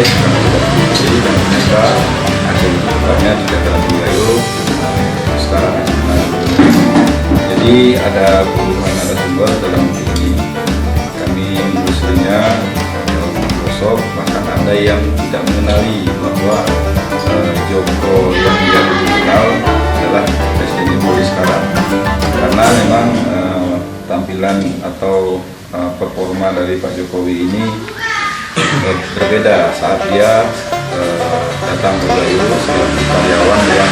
karena sudah dibeli dan ternyata ada bukannya di dataran Gayo sekarang. Jadi ada pembunuhan narasumber dalam buku ini. Kami menelusurinya sosok, bahkan ada yang tidak mengenali bahwa Joko yang dia dulu kenal adalah Presiden Jokowi sekarang, karena memang tampilan atau performa dari Pak Jokowi ini berbeda saat dia datang ke Gayo sebagai karyawan yang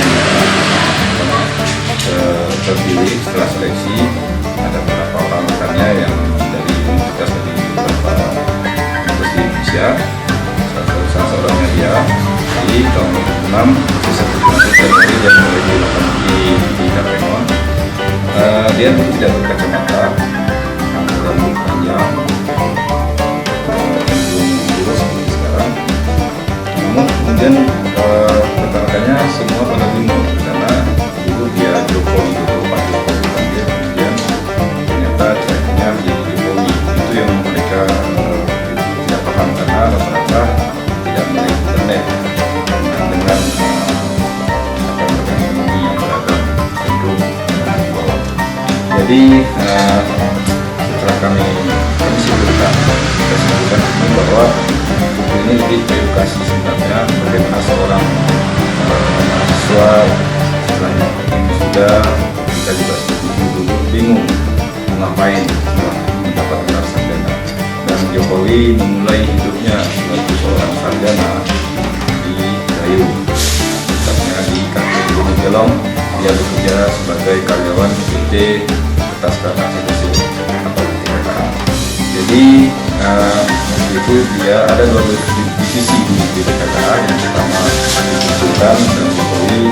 terpilih setelah seleksi. Ada beberapa orang rekannya yang dari universitas di beberapa universitas di Indonesia, salah seorangnya dia di tahun 2006 sisa Januari yang mulai dilakukan di Karpengon. Dia tidak berkacamata, rambut panjang, cenderung lurus seperti sekarang. Namun kemudian rekan-rekannya semua pada bingung karena dulu dia Jokowi itu Pak Jokowi dia, kemudian ternyata tracknya menjadi Jokowi. Itu yang mereka tidak paham karena rata-rata tidak melihat internet dengan ekonomi yang beragam cenderung di bawah. Jadi setelah kami simpulkan ini bahwa buku ini lebih edukasi sebenarnya bagaimana seorang mahasiswa setelahnya ini sudah kita juga dulu bingung ngapain setelah mendapat gelar sarjana, dan Jokowi memulai hidupnya sebagai seorang sarjana di Gayo, tepatnya di kantor Gunung Gelong. Dia bekerja sebagai karyawan PT Kertas Karnasi Kecil atau PTKA. Jadi itu dia ada dua divisi di PTKA, yang pertama divisi hutan dan Jokowi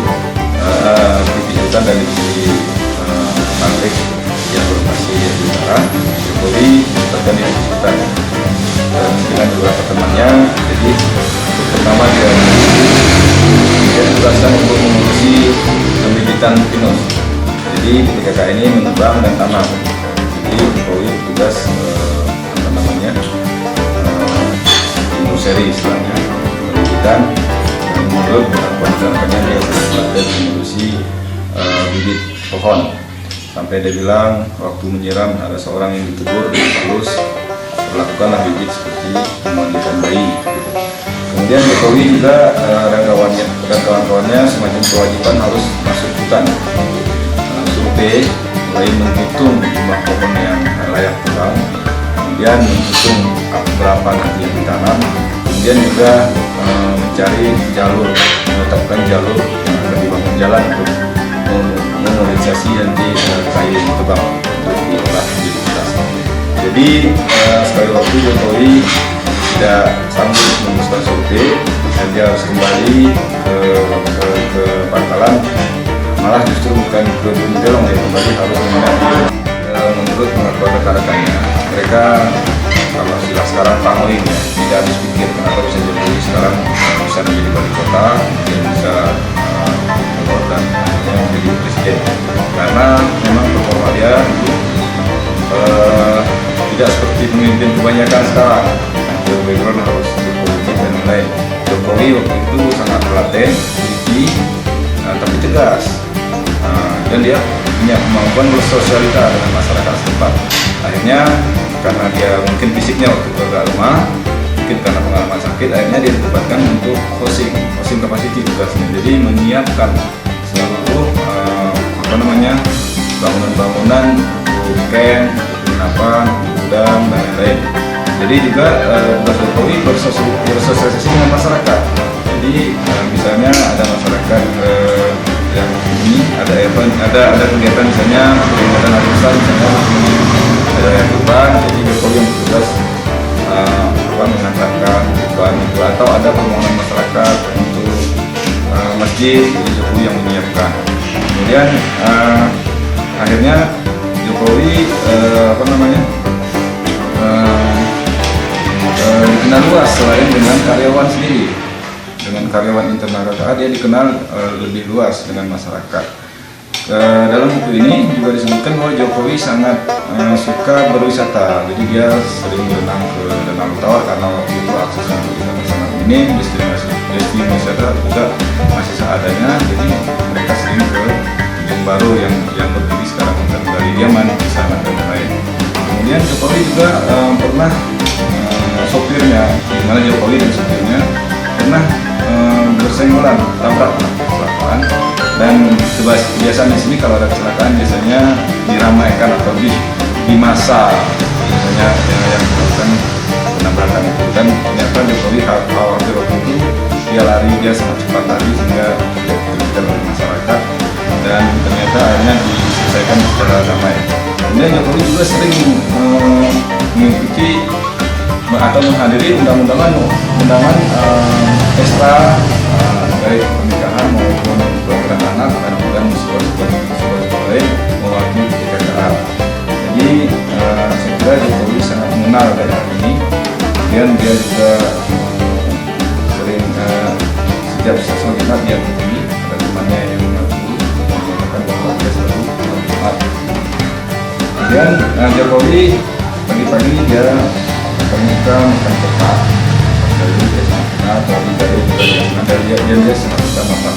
divisi hutan dan divisi pabrik yang berlokasi di utara. Jokowi bekerja di divisi hutan dan dengan beberapa temannya. Jadi pertama dia ditugaskan untuk mengurusi pembibitan pinus. Jadi PTKA ini menebang dan tanam. Jadi Jokowi tugas seri istilahnya pembibitan, dan menurut rekan-rekannya dia belajar mengurusi bibit pohon, sampai dia bilang waktu menyiram ada seorang yang ditegur harus melakukanlah bibit seperti memandikan bayi. Kemudian Jokowi juga dan kawan-kawannya semacam kewajiban harus masuk hutan, survei, mulai menghitung jumlah pohon yang layak tebang, kemudian menghitung berapa nanti yang ditanam, kemudian juga mencari jalur, menetapkan jalur yang akan dibangun jalan untuk memobilisasi nanti kayu yang ditebang untuk diolah menjadi kertas. Jadi sekali waktu Jokowi tidak sanggup meneruskan survei dan dia harus kembali ke Pangkalan, malah justru bukan ke Gunung Gelong, dia kembali harus menginap. Menurut pengakuan rekan-rekannya, mereka kalau istilah sekarang pangling ya, tidak habis pikir kenapa bisa Jokowi sekarang bisa menjadi wali kota, dia bisa dan akhirnya menjadi presiden, karena memang performa dia tidak seperti pemimpin kebanyakan sekarang. Background harus berpolitik dan lain-lain. Jokowi waktu itu sangat telaten, teliti, tapi tegas, dan dia punya kemampuan bersosialita dengan masyarakat setempat. Akhirnya karena dia mungkin fisiknya waktu itu agak lemah, mungkin karena pengalaman sakit, akhirnya dia ditempatkan untuk hosting capacity tugasnya. Jadi menyiapkan seluruh bangunan-bangunan untuk camp, penginapan, gudang dan lain-lain. Jadi juga tugas Jokowi bersosialisasi dengan masyarakat. Jadi misalnya ada masyarakat yang ini ada kegiatan misalnya peringatan hari besar, misalnya ada yang kurban, jadi Jokowi yang bertugas mengantarkan kurban itu, atau ada permohonan masyarakat untuk masjid, jadi Jokowi yang menyiapkan. Kemudian akhirnya Jokowi dikenal luas selain dengan karyawan sendiri, dengan karyawan internal KKA dia dikenal lebih luas dengan masyarakat. Dalam buku ini juga disebutkan bahwa Jokowi sangat suka berwisata, jadi dia sering berenang ke Danau Tawar karena waktu itu akses untuk wisata sangat mudah. ini destinasi wisata juga masih seadanya, jadi mereka sering ke yang baru yang berdiri sekarang Hotel Galeriaman di sana dan lain. Kemudian Jokowi juga pernah sopirnya, di mana Jokowi dan sopirnya pernah bersenggolan, tabrak kecelakaan. Dan kebiasaan di sini kalau ada kecelakaan biasanya diramaikan atau di masa misalnya yang melakukan penabrakan itu, dan ternyata Jokowi khawatir waktu itu dia sangat cepat lari sehingga tidak dikejar oleh masyarakat, dan ternyata akhirnya diselesaikan secara damai. Kemudian Jokowi juga sering mengikuti atau menghadiri undangan ekstra baik pernikahan maupun program anak dan musibah lain mewakili keagamaan. Jadi saya kira Jokowi sangat mengenal daerah ini. Kemudian dia juga sering sejak sesuatu dia begini ada temannya yang mengatakan bahwa dia selalu bermanfaat. Kemudian Jokowi pagi-pagi dia terbuka makan cepat. Dari dia sangat kenal, dari dia sangat suka makan